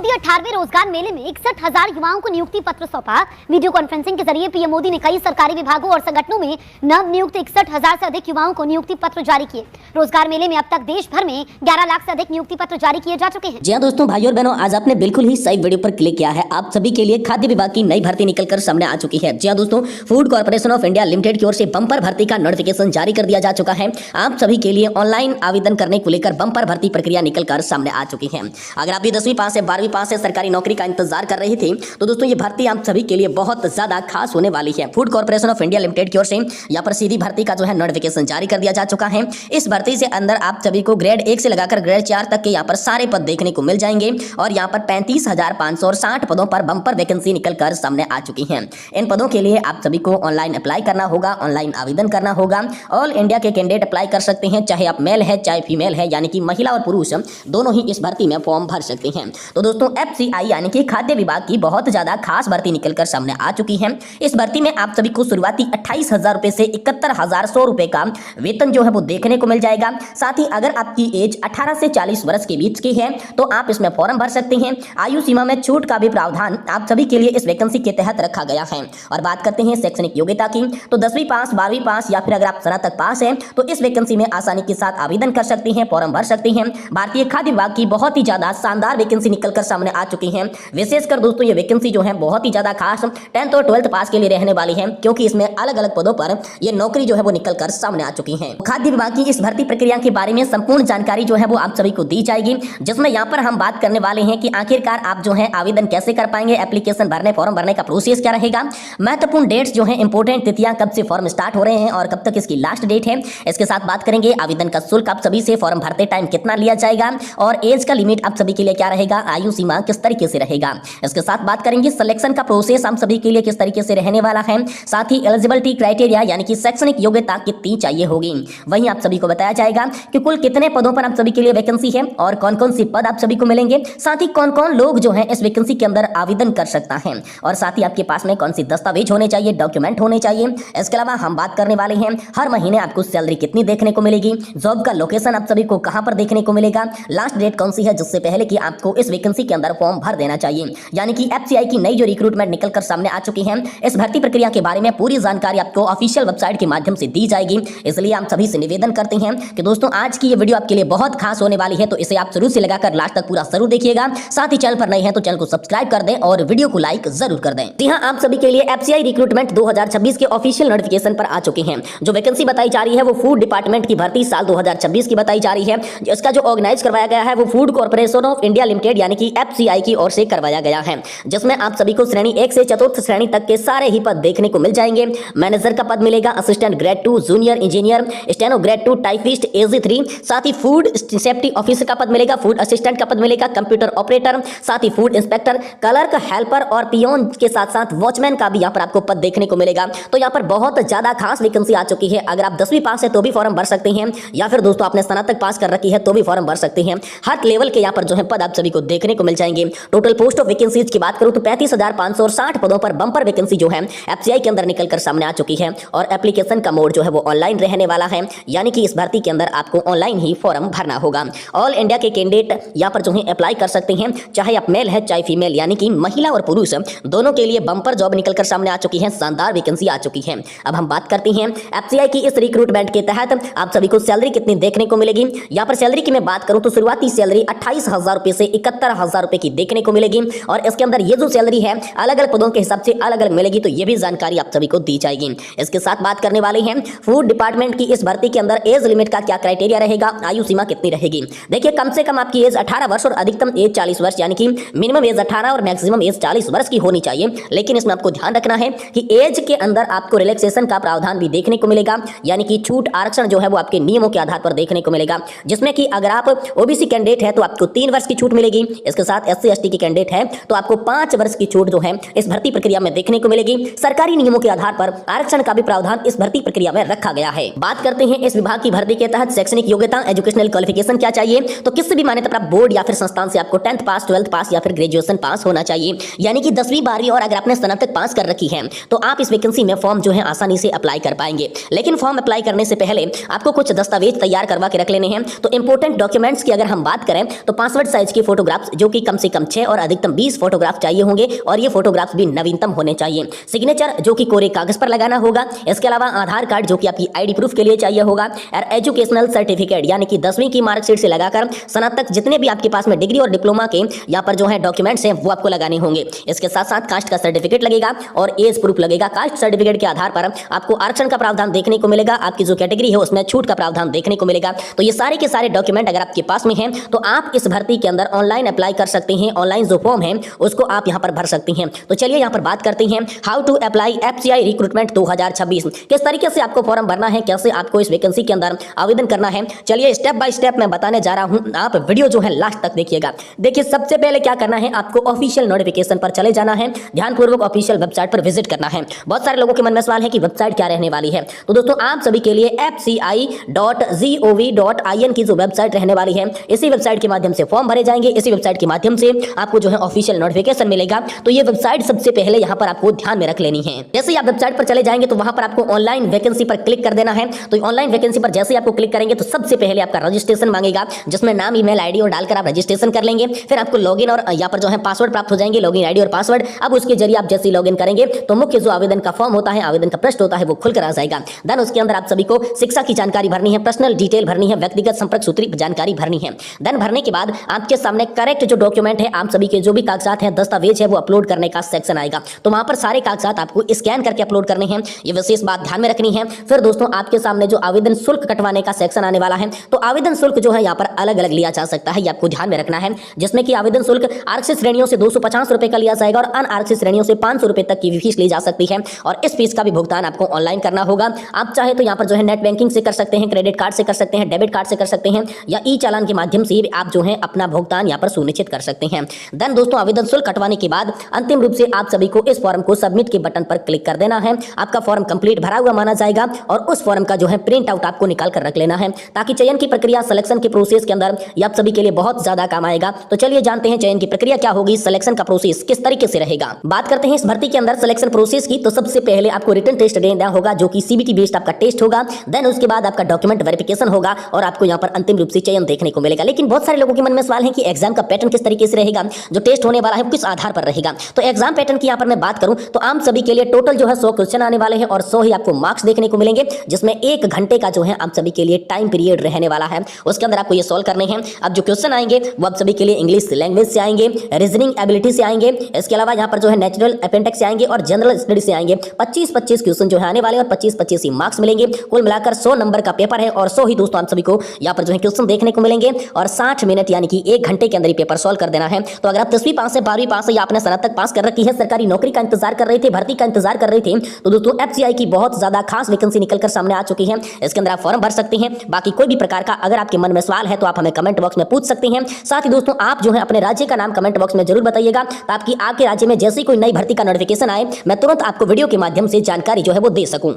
मोदी 18वें रोजगार मेले में 61,000 युवाओं को नियुक्ति पत्र सौंपा। वीडियो कॉन्फ्रेंसिंग के जरिए पीएम मोदी ने कई सरकारी विभागों और संगठनों में नव नियुक्त 61,000 से अधिक युवाओं को नियुक्ति पत्र जारी किए। रोजगार मेले में अब तक देश भर में 11 लाख से अधिक नियुक्ति पत्र जारी किए जा चुके हैं। जी हाँ दोस्तों, भाइयों और बहनों, आज आपने बिल्कुल ही सही वीडियो पर क्लिक किया है। आप सभी के लिए खाद्य विभाग की नई भर्ती निकलकर सामने आ चुकी है। जी हाँ दोस्तों, food corporation of India limited की ओर से बम्पर भर्ती का नोटिफिकेशन जारी कर दिया जा चुका है। आप सभी के लिए ऑनलाइन आवेदन करने को लेकर बम्पर भर्ती प्रक्रिया निकलकर सामने आ चुकी है। अगर आप भी 10वीं पास है, 12वीं पास है, सरकारी नौकरी का इंतजार कर रहे थे, तो दोस्तों ये भर्ती आप सभी के लिए बहुत ज्यादा खास होने वाली है। Food corporation of India limited की ओर से यहाँ पर सीधी भर्ती का जो है नोटिफिकेशन जारी कर दिया जा चुका है। इस भर्ती से अंदर आप सभी को ग्रेड 1 से लगाकर ग्रेड 4 तक के यहाँ पर सारे पद देखने को मिल जाएंगे और यहाँ पर 35,560 पदों पर बम्पर वैकेंसी निकलकर सामने आ चुकी है। इन पदों के लिए आप सभी को ऑनलाइन अप्लाई करना होगा, ऑनलाइन आवेदन करना होगा। ऑल इंडिया के कैंडिडेट अप्लाई कर सकते हैं, चाहे आप मेल है चाहे फीमेल है, यानी कि महिला और पुरुष दोनों ही इस भर्ती में फॉर्म भर सकते हैं। तो दोस्तों FCI यानी कि खाद्य विभाग की बहुत ज्यादा खास भर्ती निकलकर सामने आ चुकी है। इस भर्ती में आप सभी को शुरुआती 28,000 रुपए से 71,100 रुपए का वेतन जो है वो देखने को मिल जाएगा। साथ ही अगर आपकी एज 18 से 40 वर्ष के बीच की है तो आप इसमें फॉर्म भर सकते हैं। आयु सीमा में छूट का भी प्रावधान आप सभी के लिए इस वैकेंसी के तहत रखा गया है। और बात करते हैं शैक्षणिक योग्यता की, तो 10वीं पास, 12वीं पास या फिर अगर आप स्नातक पास हैं तो इस वैकेंसी में आसानी के साथ आवेदन कर सकते हैं, फॉर्म भर सकते हैं। भारतीय खाद्य विभाग की बहुत ही ज्यादा शानदार वैकेंसी निकलकर सामने आ चुकी है। विशेषकर दोस्तों ये वैकेंसी जो है बहुत ही ज्यादा खास 10th और 12th पास के लिए रहने वाली है, क्योंकि इसमें अलग अलग पदों पर ये नौकरी जो है वो निकलकर सामने आ चुकी है। खाद्य विभाग की इस भर्ती प्रक्रिया के बारे में संपूर्ण जानकारी जो है वो आप सभी को दी जाएगी, जिसमें यहाँ पर हम बात करने वाले हैं कि आखिरकार आप जो है आवेदन कैसे कर पाएंगे, एप्लीकेशन भरने, फॉर्म भरने का प्रोसेस क्या रहेगा, महत्वपूर्ण डेट्स जो है, इंपोर्टेंट तिथियां, कब से फॉर्म स्टार्ट हो रहे हैं और कब तक इसकी लास्ट डेट है। इसके साथ बात करेंगे आवेदन का शुल्क आप सभी से फॉर्म भरते टाइम कितना लिया जाएगा और एज का लिमिट आप सभी के लिए क्या रहेगा, आयु सीमा किस तरीके से रहेगा। इसके साथ बात करेंगे सिलेक्शन का प्रोसेस हम सभी के लिए किस तरीके से रहने वाला है। साथ ही एलिजिबिलिटी क्राइटेरिया यानी कि शैक्षणिक योग्यता कितनी चाहिए होगी, वहीं आप सभी को बताया जाएगा कि कुल कितने पदों पर आप सभी के लिए वैकेंसी है और कौन कौन सी पद आप सभी को मिलेंगे। साथ ही कौन कौन लोग जो है इस वैकेंसी के अंदर आवेदन कर सकता है और साथ ही आपके पास में कौन सी दस्तावेज होने चाहिए, डॉक्यूमेंट होने चाहिए। इसके अलावा हम बात करने वाले हैं हर महीने आपको सैलरी कितनी देखने को मिलेगी, जॉब का लोकेशन आप सभी को कहां पर देखने को मिलेगा, लास्ट डेट कौन सी है जिससे पहले कि आपको इस वैकेंसी के अंदर फॉर्म भर देना चाहिए। यानी कि FCI की नई जो रिक्रूटमेंट निकलकर सामने आ चुकी है, इस भर्ती प्रक्रिया के बारे में पूरी जानकारी आपको ऑफिशियल वेबसाइट के माध्यम से दी जाएगी। इसलिए हम सभी से निवेदन करते हैं कि दोस्तों आज की ये वीडियो आपके लिए बहुत खास होने वाली है, तो इसे आप शुरू से लगाकर लास्ट तक पूरा जरूर देखिएगा। साथ ही चैनल पर नए हैं तो चैनल को सब्सक्राइब कर दें और वीडियो को लाइक जरूर कर दें। जी हां, आप सभी के लिए FCI रिक्रूटमेंट 2026 के ऑफिशियल नोटिफिकेशन पर आ चुके हैं। जो वैकेंसी बताई जा रही है वो फूड डिपार्टमेंट की भर्ती साल 2026 की बताई जा रही है। इसका जो ऑर्गेनाइज करवाया गया है वो food corporation of India limited यानी कि FCI की ओर से करवाया गया है, जिसमें आप सभी को श्रेणी 1 से 4th श्रेणी तक के सारे ही पद देखने को मिल जाएंगे। मैनेजर का पद मिलेगा, assistant grade 2, junior engineer, steno grade 2, typist AG3, साथ ही फूड सेफ्टी ऑफिसर का पद मिलेगा, फूड असिस्टेंट का पद मिलेगा, कंप्यूटर ऑपरेटर, साथ ही फूड इंस्पेक्टर, क्लर्क, हेल्पर और पियोन के साथ साथ वॉचमैन का भी यहाँ पर आपको पद देखने को मिलेगा। तो यहाँ पर बहुत ज्यादा खास वैकेंसी आ चुकी है। अगर आप 10वीं पास है तो भी फॉर्म भर सकते हैं या फिर दोस्तों आपने स्नातक पास कर रखी है तो भी फॉर्म भर सकते हैं। हर लेवल के यहाँ पर जो है पद आप सभी को देखने को मिल जाएंगे। टोटल पोस्ट ऑफ वैकेंसीज की बात करूं तो 35,560 पदों पर बम्पर वैकेंसी जो है FCI के अंदर निकलकर सामने आ चुकी है और एप्लीकेशन का मोड जो है वो ऑनलाइन रहने वाला है, यानी कि इस भर्ती के अंदर आपको ऑनलाइन ही फॉर्म भरना होगा। ऑल इंडिया के कैंडिडेट यहाँ पर जो है अप्लाई कर सकते हैं, चाहे आप मेल है चाहे फीमेल, यानी कि महिला और पुरुष दोनों के लिए बम्पर जॉब निकलकर सामने आ चुकी है, शानदार वैकेंसी आ चुकी है। अब हम बात करते हैं FCI की इस रिक्रूटमेंट के तहत आप सभी को सैलरी कितनी देखने को मिलेगी। यहाँ पर सैलरी की मैं बात करूं तो शुरुआती सैलरी 28,000 रुपए से 71,000 रुपए की देखने को मिलेगी और इसके अंदर ये जो सैलरी है अलग अलग पदों के हिसाब से अलग अलग मिलेगी, तो ये भी जानकारी आप सभी को दी जाएगी। इसके साथ बात करने वाले हैं फूड डिपार्टमेंट की इस भर्ती के अंदर एज लिमिट का क्या क्राइटेरिया रहेगा, आयु सीमा कितनी रहेगी। देखिए, कम से कम आपकी एज 18 वर्ष और अधिकतम एज 40 वर्ष, यानी कि मिनिमम एज 18 और मैक्सिमम एज 40 वर्ष की होनी चाहिए। लेकिन इसमें आपको ध्यान रखना है कि एज के अंदर आपको रिलैक्सेशन का प्रावधान भी देखने को मिलेगा, यानी कि छूट आरक्षण जो है वो आपके नियमों के आधार पर देखने को मिलेगा, जिसमें कि अगर आप OBC कैंडिडेट है तो आपको 3 वर्ष की छूट मिलेगी। इसके साथ SC ST की कैंडिडेट है तो आपको 5 वर्ष की छूट जो है इस भर्ती प्रक्रिया में देखने को मिलेगी। सरकारी नियमों के आधार पर आरक्षण का भी प्रावधान इस भर्ती प्रक्रिया में रखा गया है। बात करते हैं इस विभाग की भर्ती के तहत शैक्षणिक योग्यता, एजुकेशनल क्वालिफिकेशन क्या चाहिए, तो किसी भी मान्यता प्राप्त बोर्ड या फिर संस्थान से आपको 10th पास, 12th पास या फिर ग्रेजुएशन पास होना चाहिए, यानी कि 10वीं 12वीं और अगर आपने स्नातक पास कर रखी है तो आप इस वैकेंसी में फॉर्म जो है आसानी से अप्लाई कर पाएंगे। लेकिन फॉर्म अप्लाई करने से पहले आपको कुछ दस्तावेज तैयार करवा के रख लेने हैं। तो इंपोर्टेंट डॉक्यूमेंट्स की अगर हम बात करें तो पासपोर्ट साइज की फोटोग्राफ्स जो जो कि कम से कम 6 और अधिकतम 20 फोटोग्राफ चाहिए होंगे और ये फोटोग्राफ्स भी नवीनतम होने चाहिए। सिग्नेचर जो कि कोरे कागज पर लगाना होगा। इसके अलावा आधार कार्ड जो कि आपकी आईडी प्रूफ के लिए चाहिए होगा और एजुकेशनल सर्टिफिकेट यानी कि 10वीं की मार्कशीट से लगाकर स्नातक जितने भी आपके पास में डिग्री और डिप्लोमा के यहाँ पर जो है डॉक्यूमेंट्स हैं वो आपको लगाने होंगे। इसके साथ साथ कास्ट का सर्टिफिकेट लगेगा और एज प्रूफ लगेगा। कास्ट सर्टिफिकेट के आधार पर आपको आरक्षण का प्रावधान देखने को मिलेगा, आपकी जो कैटेगरी है उसमें छूट का प्रावधान देखने को मिलेगा। तो ये सारे के सारे डॉक्यूमेंट अगर आपके पास में हैं तो आप इस भर्ती के अंदर ऑनलाइन अप्लाई कर सकते हैं। ऑनलाइन जो फॉर्म है उसको आप यहाँ पर भर सकते हैं। तो चलिए यहाँ पर बात करते हैं how to apply FCI recruitment 2026। किस तरीके से आपको फॉर्म भरना है, कैसे आपको इस वैकेंसी के अंदर आवेदन करना है, चलिए स्टेप बाय स्टेप मैं बताने जा रहा हूं। आप वीडियो जो है लास्ट तक देखिएगा। देखिए सबसे पहले क्या करना है, आपको ऑफिशियल नोटिफिकेशन पर चले जाना है, ध्यानपूर्वक ऑफिशियल वेबसाइट पर विजिट करना है। बहुत सारे लोगों के मन में सवाल है कि वेबसाइट क्या रहने वाली है। तो दोस्तों आप सभी के लिए fci.gov.in की जो वेबसाइट रहने वाली है, इसी वेबसाइट के माध्यम से फॉर्म भरे जाएंगे। इसी वेबसाइट के माध्यम से आपको जो है ऑफिशियल नोटिफिकेशन मिलेगा। तो ये वेबसाइट सबसे पहले यहाँ पर आपको ध्यान में रख लेनी है। जैसे ही आप वेबसाइट पर चले जाएंगे तो वहां पर आपको ऑनलाइन वैकेंसी पर क्लिक कर देना है। तो ऑनलाइन वैकेंसी पर जैसे ही आपको क्लिक करेंगे तो सबसे पहले आपका रजिस्ट्रेशन मांगेगा, जिसमें नाम, ईमेल, आईडी और डालकर आप रजिस्ट्रेशन कर लेंगे। फिर आपको लॉगिन और यहाँ पर जो है पासवर्ड प्राप्त हो जाएंगे, लॉगिन आईडी और पासवर्ड। अब उसके जरिए आप जैसे ही लॉगिन करेंगे तो मुख्य जो आवेदन का फॉर्म होता है, आवेदन का पृष्ठ होता है, वो खुलकर आ जाएगा। देन उसके अंदर आप सभी को शिक्षा की जानकारी भरनी है, पर्सनल डिटेल भरनी है, व्यक्तिगत संपर्क सूत्री जानकारी भरनी है। देन भरने के बाद आपके सामने करेक्ट जो डॉक्यूमेंट है, आप सभी के जो भी कागजात हैं, दस्तावेज है, वो अपलोड करने का सेक्शन आएगा। तो वहां पर सारे कागजात आपको स्कैन करके अपलोड करने हैं। ये विशेष बात ध्यान में रखनी है। फिर दोस्तों आपके सामने जो आवेदन शुल्क कटवाने का सेक्शन आने वाला है, तो आवेदन शुल्क जो है यहाँ पर अलग अलग लिया जा सकता है, ये आपको ध्यान में रखना है। जिसमें कि आवेदन शुल्क आरक्षित श्रेणियों से 250 रुपए का लिया जाएगा और अनारक्षित श्रेणियों से 500 रुपए तक की फीस ली जा सकती है। और इस फीस का भी भुगतान आपको ऑनलाइन करना होगा। आप चाहे तो यहाँ पर जो है नेट बैंकिंग से कर सकते हैं, क्रेडिट कार्ड से कर सकते हैं, डेबिट कार्ड से कर सकते हैं, या ई चालान के माध्यम से आप जो है अपना भुगतान यहाँ पर सुनिश्चित कर सकते हैं। देन दोस्तों आवेदन शुल्क कटवाने के बाद अंतिम रूप से आप सभी को इस फॉर्म को सबमिट के बटन पर क्लिक कर देना है। आपका फॉर्म कंप्लीट भरा हुआ माना जाएगा और उस फॉर्म का जो है प्रिंट आउट आपको निकाल कर रख लेना है, ताकि चयन की प्रक्रिया, सिलेक्शन के प्रोसेस के अंदर ये आप सभी के लिए बहुत ज्यादा काम आएगा। तो चलिए जानते हैं चयन की प्रक्रिया क्या होगी, सिलेक्शन का प्रोसेस किस तरीके से रहेगा। बात करते हैं इस भर्ती के अंदर सिलेक्शन प्रोसेस की। तो सबसे पहले आपको रिटन टेस्ट देना होगा, जो कि CBT बेस्ड आपका टेस्ट होगा। देन उसके बाद आपका डॉक्यूमेंट वेरिफिकेशन होगा और आपको यहाँ पर अंतिम रूप से चयन देखने को मिलेगा। लेकिन बहुत सारे लोगों के मन में सवाल है कि एग्जाम का पैटर्न किस तरीके से रहेगा, जो टेस्ट होने वाला है वो किस आधार पर रहेगा। तो एग्जाम पैटर्न की यहाँ पर मैं बात करूं तो आप सभी के लिए टोटल जो है 100 क्वेश्चन आने वाले हैं और 100 ही आपको मार्क्स देखने को मिलेंगे, जिसमें 1 घंटे का जो है आप सभी के लिए टाइम पीरियड रहने वाला है। उसके अंदर आपको ये सॉल्व करने हैं। अब जो क्वेश्चन आएंगे वो आप सभी के लिए इंग्लिश लैंग्वेज से आएंगे, रीजनिंग एबिलिटी से आएंगे, इसके अलावा यहाँ पर जो है नेचुरल अपेंडिक्स से आएंगे और जनरल स्टडी से आएंगे। 25-25 क्वेश्चन जो है आने वाले और 25-25 ही मार्क्स मिलेंगे। कुल मिलाकर 100 नंबर का पेपर है और 100 ही दोस्तों आप सभी को यहाँ पर जो है क्वेश्चन देखने को मिलेंगे और 60 मिनट यानी कि 1 घंटे के अंदर ही पेपर सॉल्व कर देना है। तो अगर आप 10वीं पास है, 12वीं पास है या आपने स्नातक पास कर रखी है, सरकारी नौकरी का इंतजार कर रहे थे, भर्ती का इंतजार कर रहे थे, तो दोस्तों FCI की बहुत ज्यादा खास वैकेंसी निकलकर सामने आ चुकी है। इसके अंदर आप फॉर्म भर सकते हैं। बाकी कोई भी प्रकार का अगर आपके मन में सवाल है तो आप हमें कमेंट बॉक्स में पूछ सकते हैं। साथ ही दोस्तों आप जो है अपने राज्य का नाम कमेंट बॉक्स में जरूर बताइएगा, ताकि आपके राज्य में जैसे कोई नई भर्ती का नोटिफिकेशन आए मैं तुरंत आपको वीडियो के माध्यम से जानकारी जो है वो दे सकूं।